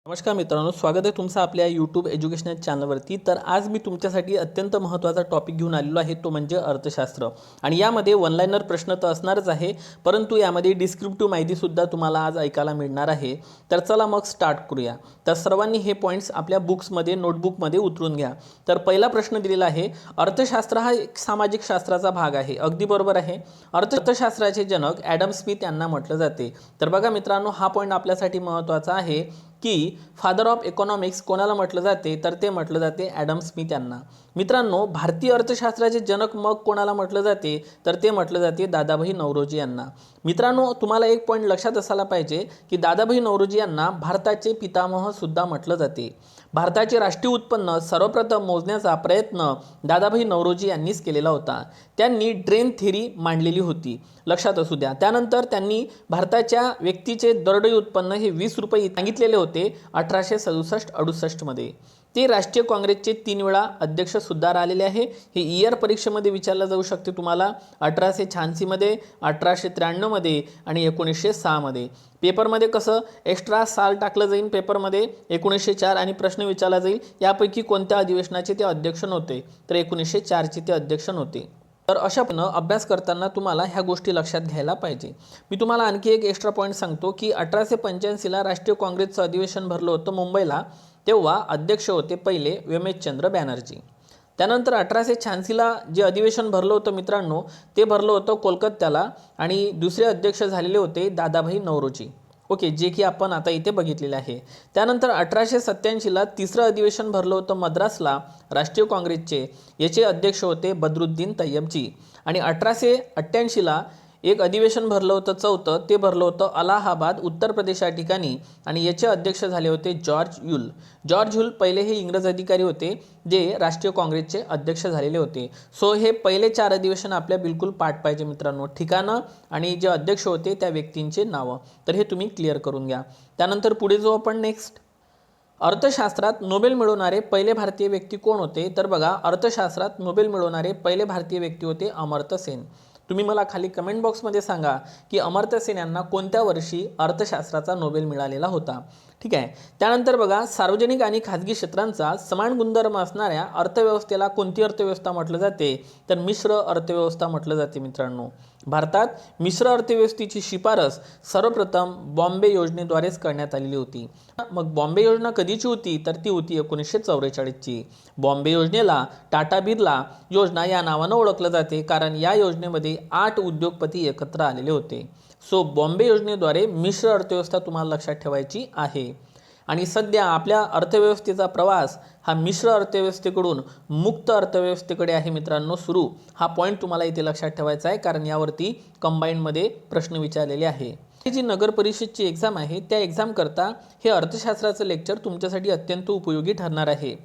नमस्कार मित्रांनो, स्वागत आहे तुमचं आपल्या यूट्यूब एज्युकेशनल चॅनलवरती। तर आज मी तुमच्यासाठी अत्यंत महत्त्वाचा टॉपिक घेऊन आलेलो आहे, तो म्हणजे अर्थशास्त्र। आणि यामध्ये वन लाइनर प्रश्न तर असणारच आहे, परंतु यामध्ये डिस्क्रिप्टिव्ह माहितीसुद्धा तुम्हाला आज ऐकायला मिळणार आहे। तर चला मग स्टार्ट करूया। तर सर्वांनी हे पॉईंट्स आपल्या बुक्समध्ये नोटबुकमध्ये उतरून घ्या। तर पहिला प्रश्न दिलेला आहे, अर्थशास्त्र हा एक सामाजिक शास्त्राचा भाग आहे। अगदी बरोबर आहे। अर्थशास्त्राचे जनक ॲडम स्मिथ यांना म्हटलं जाते। तर बघा मित्रांनो, हा पॉईंट आपल्यासाठी महत्त्वाचा आहे की फादर ऑफ इकॉनॉमिक्स कोणाला म्हटलं जाते, तर ते म्हटलं जाते ॲडम स्मिथ यांना। मित्रांनो, भारतीय अर्थशास्त्राचे जनक मग कोणाला म्हटलं जाते, तर ते म्हटलं जाते दादाभाई नौरोजी यांना। मित्रांनो, तुम्हाला एक पॉईंट लक्षात असायला पाहिजे की दादाभाई नौरोजी यांना भारताचे पितामह सुद्धा म्हटलं जाते। भारताचे राष्ट्रीय उत्पन्न सर्वप्रथम मोजण्याचा प्रयत्न दादाभाई नौरोजी यांनीच केलेला होता। त्यांनी ड्रेन थेरी मांडलेली होती, लक्षात असू द्या। त्यानंतर त्यांनी भारताच्या व्यक्तीचे दरडोई उत्पन्न हे 20 रुपये सांगितलेले होते 1867-68 मध्ये। ते राष्ट्रीय काँग्रेसचे 3 वेळा अध्यक्ष सुद्धा राहिलेले आहे। हे इयर परीक्षेमध्ये विचारलं जाऊ शकते तुम्हाला, 1886 मध्ये, 1893 मध्ये आणि 1906 मध्ये। पेपरमध्ये कसं एक्स्ट्रा साल टाकलं जाईल पेपरमध्ये 1904 आणि प्रश्न विचारला जाईल यापैकी कोणत्या अधिवेशनाचे ते अध्यक्ष नव्हते, तर 1904 चे ते अध्यक्ष नव्हते। तर अशा अभ्यास करताना तुम्हाला ह्या गोष्टी लक्षात घ्यायला पाहिजे। मी तुम्हाला आणखी एक एक्स्ट्रा पॉईंट सांगतो की 1885ला राष्ट्रीय काँग्रेसचं अधिवेशन भरलं होतं मुंबईला। तेव्हा अध्यक्ष होते पहिले व्योमेशचंद्र बॅनर्जी। त्यानंतर 1886ला जे अधिवेशन भरलं होतं मित्रांनो, ते भरलं होतं कोलकात्याला आणि दुसरे अध्यक्ष झालेले होते दादाभाई नौरोजी। ओके, जे की आपण आता इथे बघितलेले आहे। त्यानंतर 1887ला तिसरं अधिवेशन भरलं होतं मद्रासला राष्ट्रीय काँग्रेसचे। याचे अध्यक्ष होते बद्रुद्दीन तय्यबजी। आणि 1888ला एक अधिवेशन भरलं होतं चौथं, ते भरलं होतं अलाहाबाद उत्तर प्रदेश या ठिकाणी आणि याचे अध्यक्ष झाले होते जॉर्ज ह्यूल। जॉर्ज ह्यूल पहिले हे इंग्रज अधिकारी होते जे राष्ट्रीय काँग्रेसचे अध्यक्ष झालेले होते। सो हे पहिले 4 अधिवेशन आपल्या बिलकुल पाठ पाहिजे मित्रांनो, ठिकाणं आणि जे अध्यक्ष होते त्या व्यक्तींचे नावं। तर हे तुम्ही क्लिअर करून घ्या। त्यानंतर पुढे जाऊ आपण नेक्स्ट। अर्थशास्त्रात नोबेल मिळवणारे पहिले भारतीय व्यक्ती कोण होते, तर बघा अर्थशास्त्रात नोबेल मिळवणारे पहिले भारतीय व्यक्ती होते अमर्त्य सेन। तुम्ही मला खाली कमेंट बॉक्समध्ये सांगा की अमर्त्य सेन यांना कोणत्या वर्षी अर्थशास्त्राचा नोबेल मिळालेला होता। ठीक आहे। त्यानंतर बघा, सार्वजनिक आणि खाजगी क्षेत्रांचा समान गुणधर्म असणाऱ्या अर्थव्यवस्थेला कोणती अर्थव्यवस्था म्हटलं जाते, तर मिश्र अर्थव्यवस्था म्हटलं जाते मित्रांनो। भारतात मिश्र अर्थव्यवस्थेची शिफारस सर्वप्रथम बॉम्बे योजनेद्वारेच करण्यात आलेली होती। मग बॉम्बे योजना कधीची होती, तर ती होती 1944ची। बॉम्बे योजनेला टाटा बिर्ला योजना या नावानं ओळखलं जाते, कारण या योजनेमध्ये 8 उद्योगपती एकत्र आलेले होते। सो बॉम्बे योजनेद्वारे मिश्र अर्थव्यवस्था तुम्हाला लक्षात ठेवायची आहे। आणि सध्या आपल्या अर्थव्यवस्थेचा प्रवास हा मिश्र अर्थव्यवस्थेकडून मुक्त अर्थव्यवस्थेकडे आहे मित्रांनो सुरू। हा पॉईंट तुम्हाला इथे लक्षात ठेवायचा आहे, कारण यावरती कंबाईनमध्ये प्रश्न विचारलेले आहे। ही जी नगर परिषदची एक्झाम आहे त्या एक्झाम करता हे अर्थशास्त्राचं लेक्चर तुमच्यासाठी अत्यंत उपयोगी ठरणार आहे।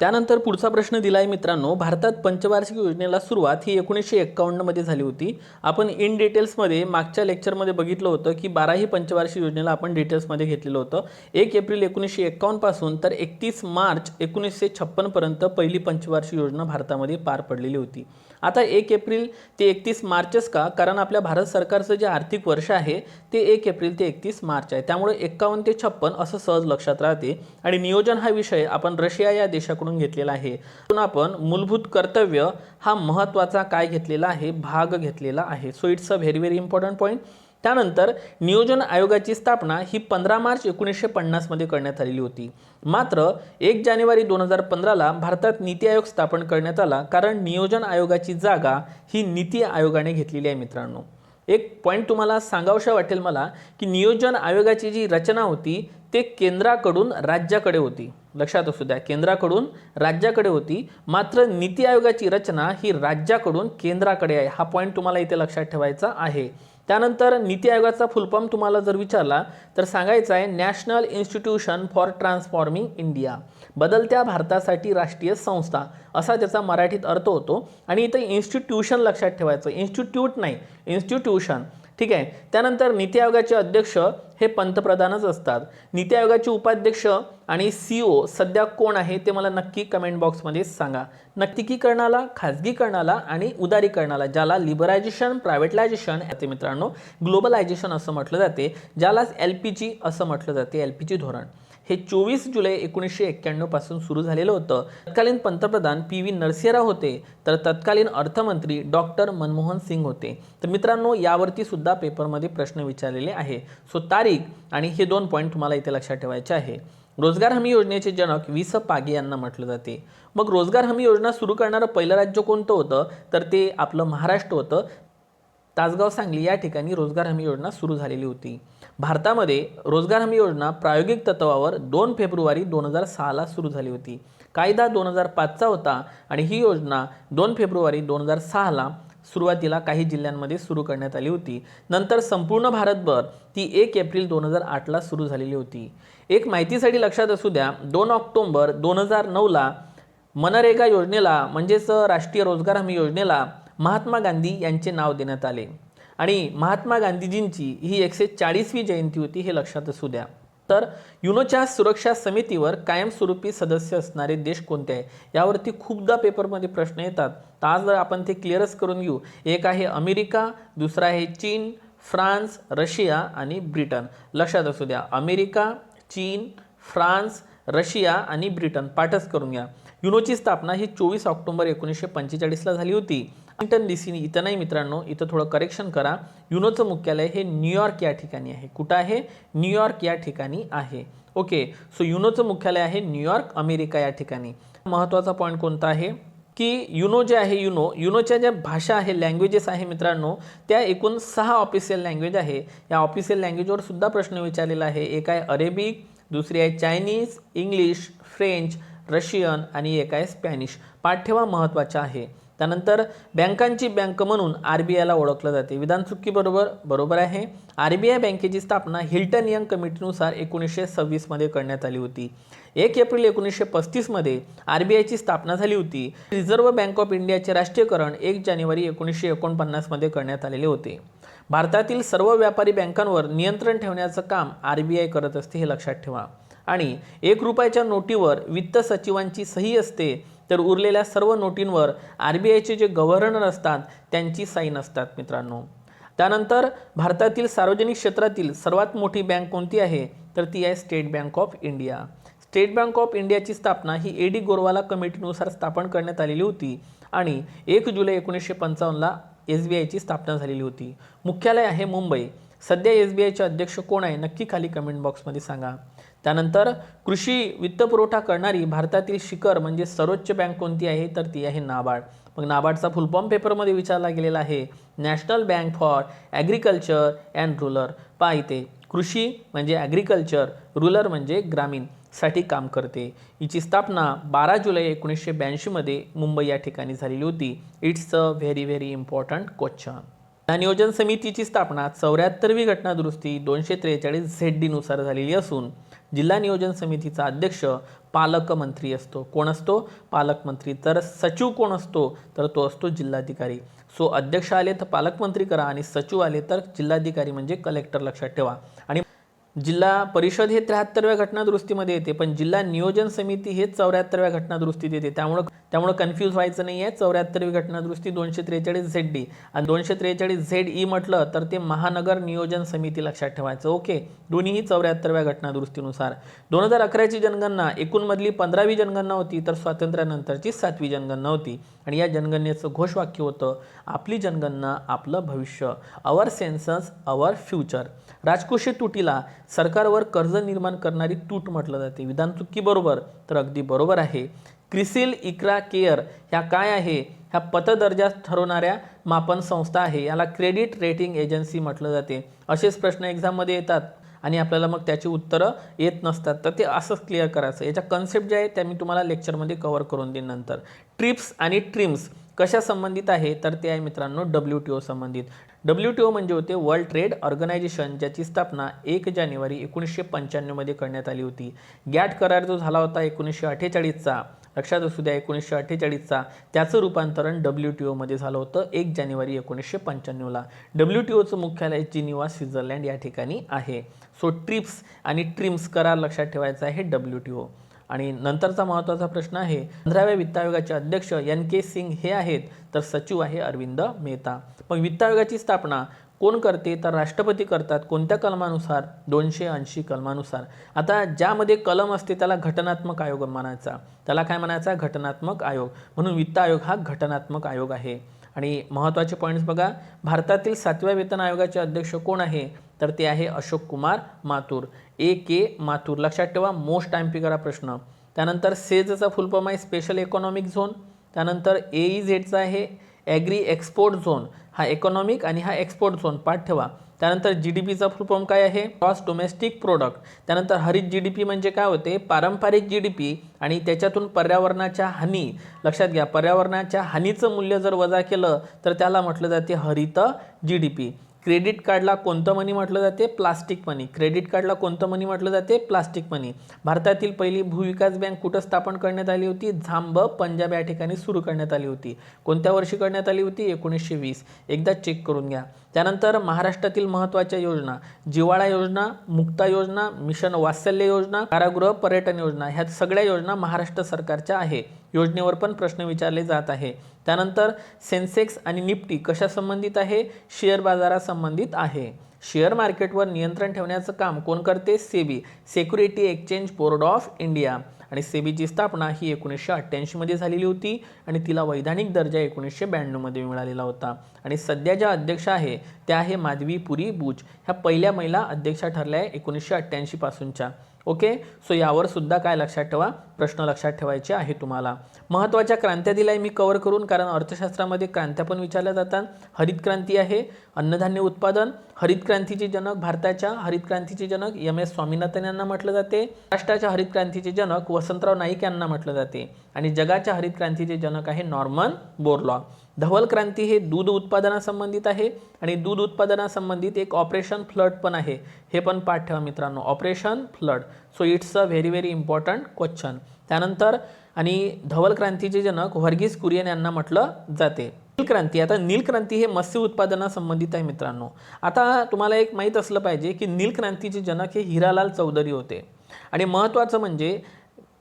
त्यानंतर पुढचा प्रश्न दिला आहे मित्रांनो, भारतात पंचवार्षिक योजनेला सुरुवात ही 1951 मध्ये झाली होती। आपण इन डिटेल्समध्ये मागच्या लेक्चरमध्ये बघितलं होतं की 12ही पंचवार्षिक योजनेला आपण डिटेल्समध्ये घेतलेलं होतं। 1 एप्रिल 1951 पासून तर 31 मार्च 1956 पर्यंत पहिली पंचवार्षिक योजना भारतामध्ये पार पडलेली होती। आता 1 एप्रिल ते 31 मार्चच का, कारण आपल्या भारत सरकारचं जे आर्थिक वर्ष आहे ते 1 एप्रिल ते 31 मार्च आहे। त्यामुळे 51 ते 56 असं सहज लक्षात राहते। आणि नियोजन हा विषय आपण रशिया या देशाकडून घेतलेला आहे। पण आपण मूलभूत कर्तव्य हा महत्त्वाचा काय घेतलेला आहे, भाग घेतलेला आहे। So it's a very very important point. त्यानंतर नियोजन आयोगाची स्थापना ही 15 मार्च 1950 मध्ये करण्यात आलेली होती। मात्र 1 जानेवारी 2015ला भारतात नीती आयोग स्थापन करण्यात आला, कारण नियोजन आयोगाची जागा ही नीती आयोगाने घेतलेली आहे मित्रांनो। एक पॉईंट तुम्हाला सांगावशा वाटेल मला की नियोजन आयोगाची जी रचना होती ते केंद्राकडून राज्याकडे होती। लक्षात असू द्या, केंद्राकडून राज्याकडे होती, मात्र नीती आयोगाची रचना ही राज्याकडून केंद्राकडे आहे। हा पॉईंट तुम्हाला इथे लक्षात ठेवायचा आहे। त्यानंतर नीती आयोगाचा फुल फॉर्म तुम्हाला जर विचारला तर सांगायचा आहे national institution for transforming India, बदलत्या भारतासाठी राष्ट्रीय संस्था असा त्याचा मराठीत अर्थ होतो। आणि इथे इन्स्टिट्यूशन लक्षात ठेवायचं, इन्स्टिट्यूट नाही, इन्स्टिट्यूशन। ठीक आहे। त्यानंतर नीती आयोगाचे अध्यक्ष हे पंतप्रधानच असतात। नीती आयोगाचे उपाध्यक्ष आणि CEO सध्या कोण आहे ते मला नक्की कमेंट बॉक्समध्ये सांगा। नक्तीकरणाला, खाजगीकरणाला आणि उदारीकरणाला, ज्याला लिबरायझेशन, प्रायव्हेटायझेशन ते मित्रांनो ग्लोबलायझेशन असं म्हटलं जाते, ज्यालाच LPG असं म्हटलं जाते, LPG धोरण। हे 24 जुलै 1991 पासून सुरू झालेलं होतं. तत्कालीन पंतप्रधान PV नरसिंहराव होते, तर तत्कालीन अर्थमंत्री डॉक्टर मनमोहन सिंग होते. तर मित्रांनो, यावरती सुद्धा पेपरमध्ये प्रश्न विचारलेले आहे. सो तारीख आणि हे 2 पॉईंट तुम्हाला इथे लक्षात ठेवायचे आहे. रोजगार हमी योजनेचे जनक वि.स. पागे यांना म्हटलं जाते. मग रोजगार हमी योजना सुरू करणारं पहिलं राज्य कोणतं होतं, तर ते आपलं महाराष्ट्र होतं. तासगाव सांगली या ठिकाणी रोजगार हमी योजना सुरू झालेली होती. भारतामध्ये रोजगार हमी योजना प्रायोगिक तत्वावर 2 फेब्रुवारी 2006ला सुरू झाली होती. कायदा 2005चा होता आणि ही योजना 2 फेब्रुवारी 2006ला सुरुवातीला काही जिल्ह्यांमध्ये सुरू करण्यात आली होती. नंतर संपूर्ण भारतभर ती 1 एप्रिल 2008ला सुरू झालेली होती. एक माहितीसाठी लक्षात असू द्या, 2 ऑक्टोबर 2009ला मनरेगा योजनेला म्हणजेच राष्ट्रीय रोजगार हमी योजनेला महात्मा गांधी यांचे नाव देण्यात आले आणि महात्मा गांधीजींची ही 140वी जयंती होती, हे लक्षात असू द्या. तर युनोच्या सुरक्षा समितीवर कायमस्वरूपी सदस्य असणारे देश कोणते आहे, यावरती खूपदा पेपरमध्ये प्रश्न येतात. तर आज जर आपण ते क्लिअरच करून घेऊ. एक आहे अमेरिका, दुसरा आहे चीन, फ्रान्स, रशिया आणि ब्रिटन. लक्षात असू द्या, अमेरिका, चीन, फ्रान्स, रशिया आणि ब्रिटन. पाठच करून घ्या. युनोची स्थापना ही 24 ऑक्टोबर 1945ला झाली होती. वॉशिंग्टन DC इथं नाही मित्रांनो, इथं थोडं करेक्शन करा. युनोचं मुख्यालय हे न्यूयॉर्क या ठिकाणी आहे. कुठं आहे? न्यूयॉर्क या ठिकाणी आहे. ओके, सो युनोचं मुख्यालय आहे न्यूयॉर्क, अमेरिका या ठिकाणी. महत्त्वाचा पॉईंट कोणता आहे की युनो जे आहे, युनोच्या ज्या भाषा आहे, लँग्वेजेस आहे मित्रांनो, त्या एकूण 6 ऑफिशियल लँग्वेज आहे. या ऑफिशियल लँग्वेजवर सुद्धा प्रश्न विचारलेला आहे. एक आहे अरेबिक, दुसरी आहे चायनीज, इंग्लिश, फ्रेंच, रशियन आणि एक आहे स्पॅनिश. पाठ ठेवा, महत्त्वाचा आहे. त्यानंतर बँकांची बँक म्हणून RBIला ओळखलं जाते. विधान चुकी बरोबर आहे. RBI बँकेची स्थापना हिल्टन यंग कमिटीनुसार 1926 मध्ये करण्यात आली होती. 1 एप्रिल 1935 मध्ये RBIची स्थापना झाली होती. रिझर्व्ह बँक ऑफ इंडियाचे राष्ट्रीयकरण 1 जानेवारी 1949 मध्ये करण्यात आलेले होते. भारतातील सर्व व्यापारी बँकांवर नियंत्रण ठेवण्याचं काम RBI करत असते, हे लक्षात ठेवा. आणि 1 रुपयाच्या नोटीवर वित्त सचिवांची सही असते, तर उरलेल्या सर्व नोटींवर RBIचे जे गव्हर्नर असतात त्यांची साईन असतात मित्रांनो. त्यानंतर भारतातील सार्वजनिक क्षेत्रातील सर्वात मोठी बँक कोणती आहे, तर ती आहे state bank of India. State bank of इंडियाची स्थापना ही A.D. गोरवाला कमिटीनुसार स्थापन करण्यात आलेली होती आणि 1 जुलै 1955ला SBIची स्थापना झालेली होती. मुख्यालय आहे मुंबई. सध्या SBIचे अध्यक्ष कोण आहे, नक्की खाली कमेंट बॉक्समध्ये सांगा. त्यानंतर कृषी वित्तपुरवठा करणारी भारतातील शिखर म्हणजे सर्वोच्च बँक कोणती आहे, तर ती आहे नाबार्ड. मग नाबार्डचा फुल फॉर्म पेपरमध्ये विचारला गेलेला आहे, national bank for agriculture and rural. पहा इथे, कृषी म्हणजे ॲग्रिकल्चर, रुरल म्हणजे ग्रामीण साठी काम करते. हिची स्थापना 12 जुलै 1982 मध्ये मुंबई या ठिकाणी झालेली होती. It's a very important question. या नियोजन समितीची स्थापना 74वी घटना दुरुस्ती 243 ZD नुसार झालेली असून जिल्हा नियोजन समितीचा अध्यक्ष पालकमंत्री असतो. कोण असतो? पालकमंत्री. तर सचिव कोण असतो, तर तो असतो जिल्हाधिकारी. सो अध्यक्ष आले तर पालकमंत्री करा आणि सचिव आले तर जिल्हाधिकारी म्हणजे कलेक्टर, लक्षात ठेवा. आणि जिल्हा परिषद हे 73व्या घटना दुरुस्तीमध्ये येते, पण जिल्हा नियोजन समिती हे 74व्या घटना दुरुस्तीत येते. त्यामुळे कन्फ्यूज व्हायचं नाही आहे. 74वी घटना दुरुस्ती 243 ZD आणि 243 ZE म्हटलं तर ते महानगर नियोजन समिती, लक्षात ठेवायचं. ओके, दोन्हीही 74व्या घटना दुरुस्तीनुसार. 2011ची जनगणना एकूणमधली 15वी जनगणना होती, तर स्वातंत्र्यानंतरची 7वी जनगणना होती. आणि या जनगणनेचं घोषवाक्य होतं, आपली जनगणना आपलं भविष्य, अवर सेन्सस अवर फ्युचर. राजकोषीय तुटीला सरकारवर कर्ज निर्माण करणारी तूट म्हटलं जाते. विधान चुकी बरोबर, तर अगदी बरोबर आहे. क्रिसिल, इक्रा, केअर ह्या काय आहे, ह्या पतदर्जा ठरवणाऱ्या मापन संस्था आहे. याला क्रेडिट रेटिंग एजन्सी म्हटलं जाते. असेच प्रश्न एक्झाममध्ये येतात आणि आपल्याला मग त्याची उत्तरं येत नसतात, तर ते असंच क्लिअर करायचं. याच्या कन्सेप्ट ज्या आहेत त्या मी तुम्हाला लेक्चरमध्ये कव्हर करून देईन नंतर. ट्रिप्स आणि ट्रिम्स कशा संबंधित आहे, तर ते आहे मित्रांनो WTO संबंधित. WTO म्हणजे होते वर्ल्ड ट्रेड ऑर्गनायझेशन, ज्याची स्थापना 1 जानेवारी 1995 मध्ये करण्यात आली होती. गॅट करार जो झाला होता 1948चा, लक्षात असू द्या 1948चा, त्याचं रूपांतरण WTO मध्ये झालं होतं 1 जानेवारी 1995ला. WTOचं मुख्यालय जिनिव्हा, स्वित्झर्लंड या ठिकाणी आहे. सो ट्रिप्स आणि ट्रिम्स करार लक्षात ठेवायचा आहे WTO. आणि नंतरचा महत्त्वाचा प्रश्न आहे, 15व्या वित्त आयोगाचे अध्यक्ष NK सिंग हे आहेत, तर सचिव आहे अरविंद मेहता. मग वित्त आयोगाची स्थापना कोण करते तर राष्ट्रपती करतात. कोणत्या कलमानुसार? 280 कलमानुसार. आता ज्यामध्ये कलम असते त्याला घटनात्मक आयोग म्हणायचा. त्याला काय म्हणायचा? घटनात्मक आयोग. म्हणून वित्त आयोग हा घटनात्मक आयोग आहे. आणि महत्त्वाचे पॉईंट्स बघा, भारतातील 7व्या वेतन आयोगाचे अध्यक्ष कोण आहे? तर ते आहे अशोक कुमार माथुर, A.K. माथुर. लक्षात ठेवा, मोस्ट टाइम पिकरा प्रश्न. त्यानंतर सेजचा फुल फॉर्म आहे स्पेशल इकॉनॉमिक झोन. त्यानंतर AEZचा आहे ॲग्री एक्सपोर्ट झोन. हा इकॉनॉमिक आणि हा एक्सपोर्ट झोन पाठ ठेवा. त्यानंतर GDPचा फुल फॉर्म काय आहे? Gross domestic product. त्यानंतर हरित GDP म्हणजे काय होते? पारंपरिक GDP आणि त्याच्यातून पर्यावरणाच्या हानी. लक्षात घ्या, पर्यावरणाच्या हानीचं मूल्य जर वजा केलं तर त्याला म्हटलं जाते हरित GDP. क्रेडिट कार्डला कोणतं मनी म्हटलं जाते? प्लास्टिक मनी. क्रेडिट कार्डला कोणतं मनी म्हटलं जाते? प्लास्टिक मनी. भारतातील पहिली भूविकास बँक कुठं स्थापन करण्यात आली होती? झांब, पंजाब या ठिकाणी सुरू करण्यात आली होती. कोणत्या वर्षी करण्यात आली होती? 1920. एकदा चेक करून घ्या. त्यानंतर महाराष्ट्रातील महत्त्वाच्या योजना, जिवाळा योजना, मुक्ता योजना, मिशन वात्सल्य योजना, कारागृह पर्यटन योजना, ह्या सगळ्या योजना महाराष्ट्र सरकारच्या आहे. योजनेवर पण प्रश्न विचारले जात आहे. त्यानंतर सेन्सेक्स आणि निफ्टी कशा संबंधित आहे? शेअर बाजारा संबंधित आहे. शेअर मार्केटवर नियंत्रण ठेवण्याचं काम कोण करते? SEBI, security exchange board of India. आणि सेबीची स्थापना ही 1988 मध्ये झालेली होती आणि तिला वैधानिक दर्जा 1992 मध्ये मिळालेला होता. आणि सध्या ज्या अध्यक्ष आहे त्या आहे माधवी पुरी बुच. ह्या पहिल्या महिला अध्यक्षा ठरल्या आहे 1988 पासूनच्या. ओके, सो यावर सुद्धा काय लक्षात ठेवा? प्रश्न लक्षात ठेवायचे आहे तुम्हाला. महत्त्वाच्या क्रांत्या दिल्या मी कव्हर करून, कारण अर्थशास्त्रामध्ये क्रांत्या पण विचारल्या जातात. हरित क्रांती आहे अन्नधान्य उत्पादन. हरित क्रांतीचे जनक, भारताच्या हरित क्रांतीचे जनक MS स्वामीनाथन यांना म्हटलं जाते. महाराष्ट्राच्या हरित क्रांतीचे जनक वसंतराव नाईक यांना म्हटलं जाते. आणि जगाच्या हरित क्रांतीचे जनक आहे नॉर्मन बोरलॉग. धवल क्रांती हे दूध उत्पादनासंबंधित आहे आणि दूध उत्पादनासंबंधित एक ऑपरेशन फ्लड पण आहे. हे पण पाठ ठेवा मित्रांनो, operation flood. So it's a very very important question. त्यानंतर आणि धवल क्रांतीचे जनक व्हर्गीस कुरियन यांना म्हटलं जाते. नील क्रांती, आता नील क्रांती हे मत्स्य उत्पादनासंबंधित आहे मित्रांनो. आता तुम्हाला एक माहीत असलं पाहिजे की नील क्रांतीचे जनक हे हिरालाल चौधरी होते. आणि महत्त्वाचं म्हणजे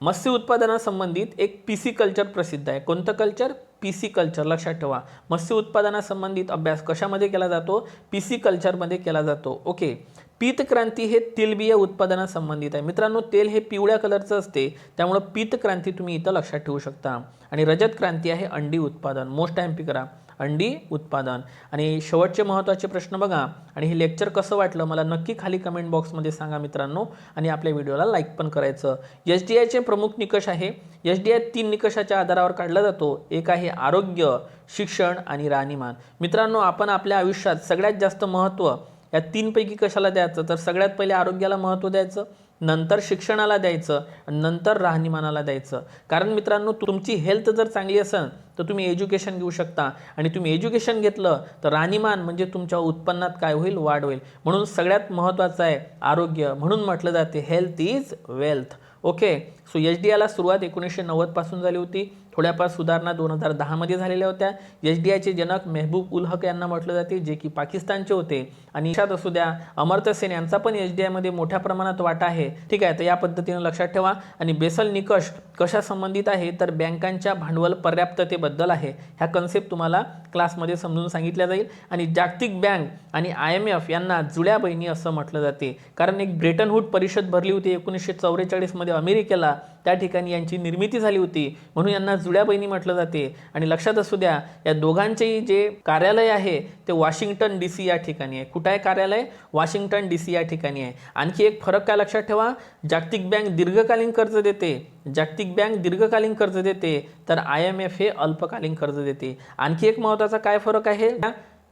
मत्स्य उत्पादनासंबंधित एक PC कल्चर प्रसिद्ध आहे. कोणतं कल्चर? PC culture. लक्षात ठेवा, मत्स्य उत्पादनासंबंधित अभ्यास कशामध्ये केला जातो? PC कल्चरमध्ये केला जातो. ओके. पीत क्रांती हे तेलबिया उत्पादनासंबंधित आहे मित्रांनो. तेल हे पिवळ्या कलरचं असते, त्यामुळे पीत क्रांती तुम्ही इथं लक्षात ठेवू शकता. आणि रजत क्रांती आहे अंडी उत्पादन. मोस्ट टाइम पी करा, अंडी उत्पादन. आणि शेवटचे महत्त्वाचे प्रश्न बघा. आणि हे लेक्चर कसं वाटलं मला नक्की खाली कमेंट बॉक्समध्ये सांगा मित्रांनो. आणि आपल्या व्हिडिओला लाईक पण करायचं. SDIचे प्रमुख निकष आहे. SDI 3 निकषाच्या आधारावर काढला जातो. एक आहे आरोग्य, शिक्षण आणि राहणीमान. मित्रांनो, आपण आपल्या आयुष्यात सगळ्यात जास्त महत्त्व या 3 पैकी कशाला द्यायचं? तर सगळ्यात पहिले आरोग्याला महत्त्व द्यायचं, नंतर शिक्षणाला द्यायचं, नंतर राहणीमानाला द्यायचं. कारण मित्रांनो, तुमची हेल्थ जर चांगली असेल तर तुम्ही एज्युकेशन घेऊ शकता. आणि तुम्ही एज्युकेशन घेतलं तर राहणीमान म्हणजे तुमच्या उत्पन्नात काय होईल? वाढ होईल. म्हणून सगळ्यात महत्त्वाचं आहे आरोग्य. म्हणून म्हटलं जाते health is wealth. Okay. So SDIला सुरुवात 1990 पासून झाली होती. थोड्याफार सुधारणा 2010 मध्ये झालेल्या होत्या. SDIचे जनक मेहबूब उल हक यांना म्हटलं जाते, जे की पाकिस्तानचे होते. आणि देशात असू द्या अमर्त्य सेन यांचा पण SDI मध्ये मोठ्या प्रमाणात वाटा आहे. ठीक आहे, तर या पद्धतीने लक्षात ठेवा. आणि बेसल निकष कशा संबंधित आहे? तर बँकांच्या भांडवल पर्याप्ततेबद्दल आहे. ह्या कन्सेप्ट तुम्हाला क्लासमध्ये समजून सांगितल्या जाईल. आणि जागतिक बँक आणि IMF यांना जुळ्या बहिणी असं म्हटलं जाते, कारण एक ब्रेटन वूड परिषद भरली होती 1944 मध्ये अमेरिकेला. त्या ठिकाणी यांची निर्मिती झाली होती, म्हणून यांना जुळ्या बहिणी म्हटलं जाते. आणि लक्षात असू द्या, या दोघांचेही जे कार्यालय आहे ते वॉशिंग्टन DC या ठिकाणी आहे. कुठं आहे कार्यालय? वॉशिंग्टन DC या ठिकाणी आहे. आणखी एक फरक काय लक्षात ठेवा? जागतिक बँक दीर्घकालीन कर्ज देते, जागतिक बँक दीर्घकालीन कर्ज देते, तर IMF हे अल्पकालीन कर्ज देते. आणखी एक महत्त्वाचा काय फरक आहे?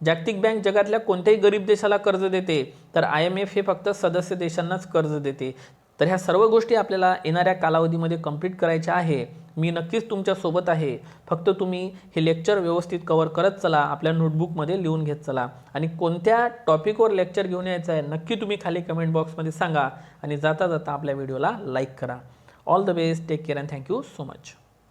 जागतिक बँक जगातल्या कोणत्याही गरीब देशाला कर्ज देते, तर IMF हे फक्त सदस्य देशांनाच कर्ज देते. तर ह्या सर्व गोष्टी आपल्याला येणाऱ्या कालावधीमध्ये कंप्लीट करायच्या आहे. मी नक्कीच तुमच्या सोबत आहे. फक्त तुम्ही हे लेक्चर व्यवस्थित कव्हर करत चला, आपल्या नोटबुकमध्ये लिहून घेत चला. आणि कोणत्या टॉपिकवर लेक्चर घेऊन यायचं आहे नक्की तुम्ही खाली कमेंट बॉक्समध्ये सांगा. आणि जाता जाता आपल्या व्हिडिओला लाईक करा. All the best, take care and thank you so much.